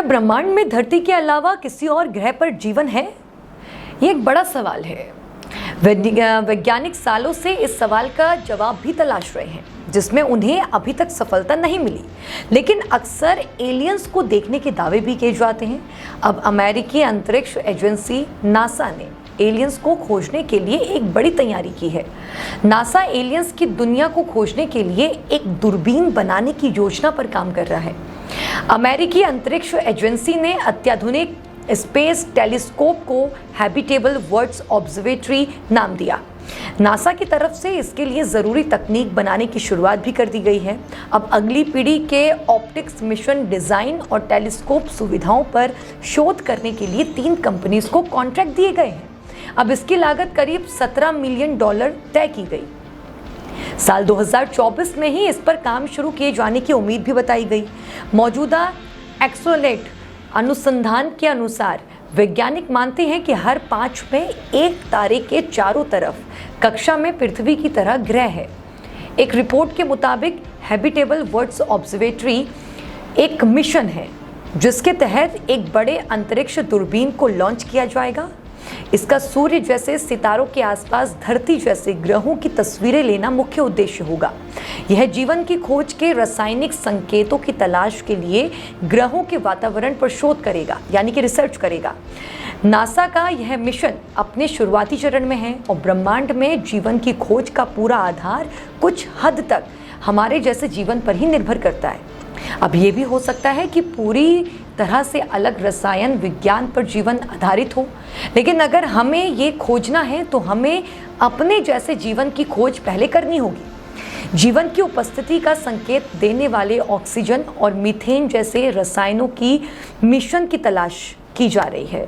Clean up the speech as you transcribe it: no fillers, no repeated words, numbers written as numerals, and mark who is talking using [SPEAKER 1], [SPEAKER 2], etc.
[SPEAKER 1] ब्रह्मांड में धरती के अलावा किसी और ग्रह पर जीवन है? ये एक बड़ा सवाल है। वैज्ञानिक सालों से इस सवाल का जवाब भी तलाश रहे हैं, जिसमें उन्हें अभी तक सफलता नहीं मिली। लेकिन अक्सर एलियंस को देखने के दावे भी किए जाते हैं। अब अमेरिकी अंतरिक्ष एजेंसी नासा ने एलियंस को खोजने के लिए एक बड़ी तैयारी की है। नासा एलियंस की दुनिया को खोजने के लिए एक दूरबीन बनाने की योजना पर काम कर रहा है। अमेरिकी अंतरिक्ष एजेंसी ने अत्याधुनिक स्पेस टेलीस्कोप को हैबिटेबल वर्ल्ड्स ऑब्जर्वेटरी नाम दिया। नासा की तरफ से इसके लिए ज़रूरी तकनीक बनाने की शुरुआत भी कर दी गई है। अब अगली पीढ़ी के ऑप्टिक्स मिशन डिज़ाइन और टेलीस्कोप सुविधाओं पर शोध करने के लिए 3 कंपनीज को कॉन्ट्रैक्ट दिए गए हैं। अब इसकी लागत करीब $17 मिलियन तय की गई। साल 2024 में ही इस पर काम शुरू किए जाने की उम्मीद भी बताई गई। मौजूदा एक्सोलेट अनुसंधान के अनुसार वैज्ञानिक मानते हैं कि हर 5 में एक तारे के चारों तरफ कक्षा में पृथ्वी की तरह ग्रह है। एक रिपोर्ट के मुताबिक हैबिटेबल वर्ल्ड्स ऑब्जर्वेटरी एक मिशन है जिसके तहत एक बड़े अंतरिक्ष दूरबीन को लॉन्च किया जाएगा। इसका सूर्य जैसे सितारों के आसपास धरती जैसे ग्रहों की तस्वीरें लेना मुख्य उद्देश्य होगा। यह जीवन की खोज के रासायनिक संकेतों की तलाश के लिए ग्रहों के वातावरण पर शोध करेगा, यानी कि रिसर्च करेगा। नासा का यह मिशन अपने शुरुआती चरण में है और ब्रह्मांड में जीवन की खोज का पूरा आधार कुछ हद तक हमारे जैसे जीवन पर ही निर्भर करता है। अब ये भी हो सकता है कि पूरी तरह से अलग रसायन विज्ञान पर जीवन आधारित हो, लेकिन अगर हमें ये खोजना है तो हमें अपने जैसे जीवन की खोज पहले करनी होगी। जीवन की उपस्थिति का संकेत देने वाले ऑक्सीजन और मीथेन जैसे रसायनों की मिशन की तलाश की जा रही है।